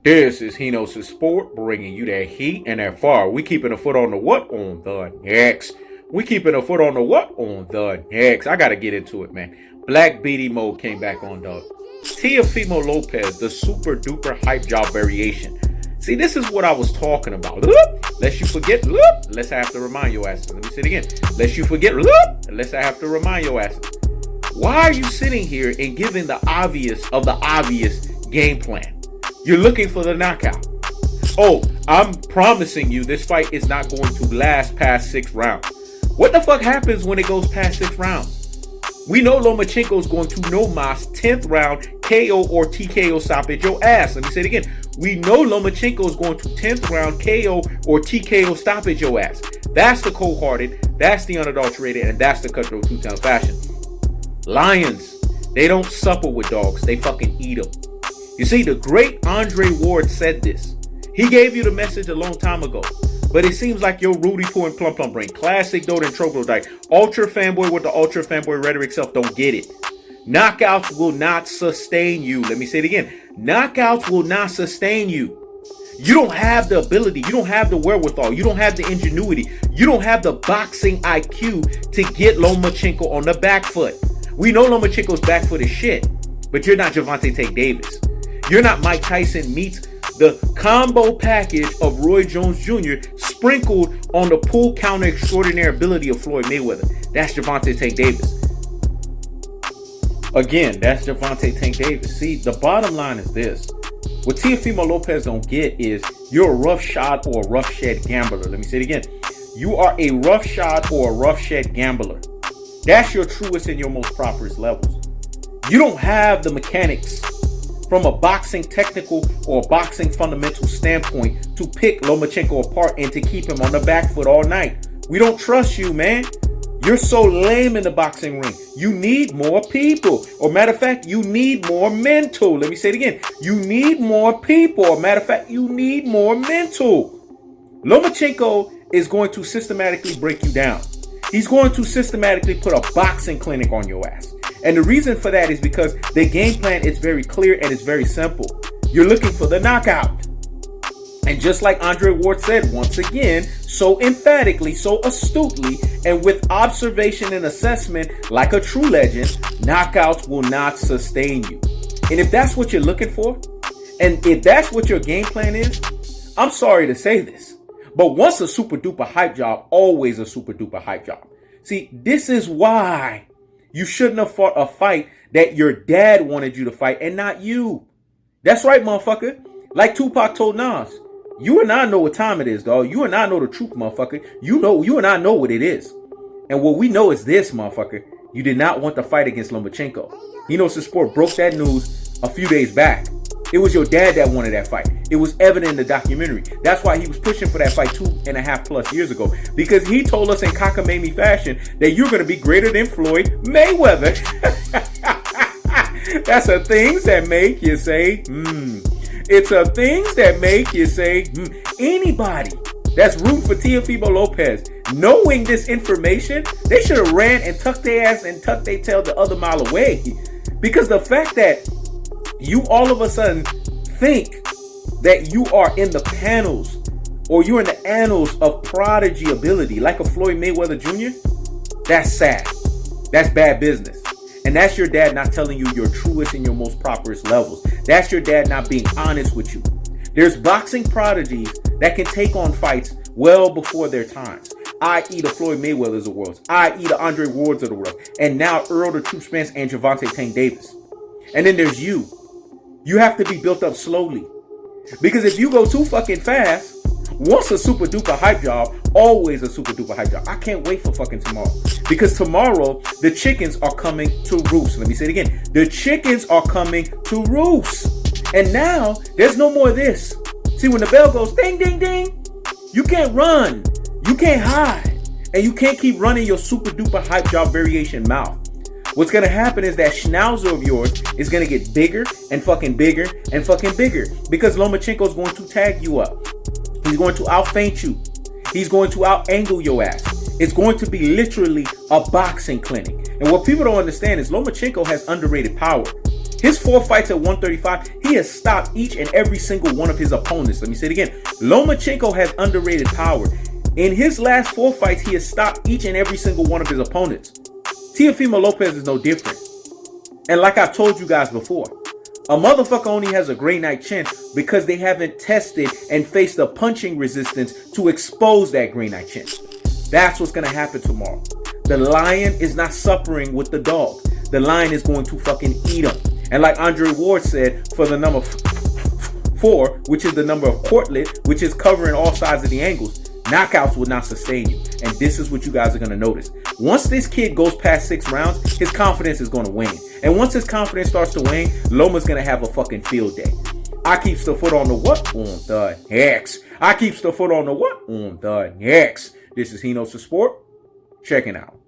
This is Hino's Sport, bringing you that heat and that fire. We keeping a foot on the what? On the next. We keeping a foot on the what? On the next. I gotta get into it, man. Black BD mode came back on, dog. Teofimo Lopez, the super duper hype job variation. See, this is what I was talking about. Lest you forget, let's have to remind your asses. Let me say it again. Lest you forget, let's have to remind your asses. Why are you sitting here and giving the obvious of the obvious game plan? You're looking for the knockout. Oh, I'm promising you this fight is not going to last past 6 rounds. What the fuck happens when it goes past 6 rounds? We know Lomachenko is going to no mas 10th round KO or TKO stoppage your ass. Let me say it again. We know Lomachenko is going to 10th round KO or TKO stoppage your ass. That's the cold-hearted, that's the unadulterated, and that's the cutthroat two-town fashion. Lions, they don't supper with dogs, they fucking eat them. You see, the great Andre Ward said this. He gave you the message a long time ago. But it seems like your Rudy Poo and Plum Plum brain, classic Doden Troglodyte, ultra fanboy with the ultra fanboy rhetoric self don't get it. Knockouts will not sustain you. Let me say it again. Knockouts will not sustain you. You don't have the ability. You don't have the wherewithal. You don't have the ingenuity. You don't have the boxing IQ to get Lomachenko on the back foot. We know Lomachenko's back foot is shit. But you're not Gervonta Tank Davis. You're not Mike Tyson meets the combo package of Roy Jones Jr. sprinkled on the pull counter extraordinary ability of Floyd Mayweather. That's Gervonta Tank Davis. Again, that's Gervonta Tank Davis. See, the bottom line is this. What Teofimo Lopez don't get is you're a rough shot or a rough shed gambler. Let me say it again. You are a rough shot or a rough shed gambler. That's your truest and your most properest levels. You don't have the mechanics from a boxing technical or boxing fundamental standpoint to pick Lomachenko apart and to keep him on the back foot all night. We don't trust you, man. You're so lame in the boxing ring. You need more people. Or matter of fact, you need more mental. Let me say it again. You need more people. Or matter of fact, you need more mental. Lomachenko is going to systematically break you down. He's going to systematically put a boxing clinic on your ass. And the reason for that is because the game plan is very clear and it's very simple. You're looking for the knockout. And just like Andre Ward said once again, so emphatically, so astutely, and with observation and assessment like a true legend, knockouts will not sustain you. And if that's what you're looking for, and if that's what your game plan is, I'm sorry to say this, but once a super duper hype job, always a super duper hype job. See, this is why you shouldn't have fought a fight that your dad wanted you to fight and not you. That's right, motherfucker. Like Tupac told Nas, you and I know what time it is, dog. You and I know the truth, motherfucker. You and I know what it is. And what we know is this, motherfucker. You did not want the fight against Lomachenko. Hino's Sport broke that news a few days back. It was your dad that wanted that fight. It was evident in the documentary. That's why he was pushing for that fight 2.5+ years ago. Because he told us in cockamamie fashion that you're going to be greater than Floyd Mayweather. That's a things that make you say, It's a things that make you say, Anybody that's rooting for Teofimo Lopez, knowing this information, they should have ran and tucked their ass and tucked their tail the other mile away. Because the fact that you all of a sudden think that you are in the panels or you're in the annals of prodigy ability like a Floyd Mayweather Jr., that's sad. That's bad business. And that's your dad not telling you your truest and your most properest levels. That's your dad not being honest with you. There's boxing prodigies that can take on fights well before their times, i.e. the Floyd Mayweathers of the world, i.e. the Andre Wards of the world, and now Earl the Truth Spence and Gervonta Tank Davis. And then there's you. You have to be built up slowly. Because if you go too fucking fast, once a super duper hype job, always a super duper hype job. I can't wait for fucking tomorrow. Because tomorrow, the chickens are coming to roost. Let me say it again. The chickens are coming to roost. And now, there's no more of this. See, when the bell goes ding, ding, ding, you can't run. You can't hide. And you can't keep running your super duper hype job variation mouth. What's going to happen is that schnauzer of yours is going to get bigger and fucking bigger and fucking bigger because Lomachenko is going to tag you up. He's going to out-feint you. He's going to out-angle your ass. It's going to be literally a boxing clinic. And what people don't understand is Lomachenko has underrated power. His 4 fights at 135, he has stopped each and every single one of his opponents. Let me say it again. Lomachenko has underrated power. In his last 4 fights, he has stopped each and every single one of his opponents. Teofimo Lopez is no different. And like I've told you guys before, a motherfucker only has a gray knight chin because they haven't tested and faced the punching resistance to expose that gray knight chin. That's what's going to happen tomorrow. The lion is not suppering with the dog. The lion is going to fucking eat him. And like Andre Ward said, for the number 4, which is the number of Cortlet, which is covering all sides of the angles, knockouts will not sustain you. And this is what you guys are going to notice. Once this kid goes past 6 rounds, his confidence is going to wane. And once his confidence starts to wane, Loma's going to have a fucking field day. I keeps the foot on the what? On the X. I keeps the foot on the what? On the X. This is Hino Sport. Checking out.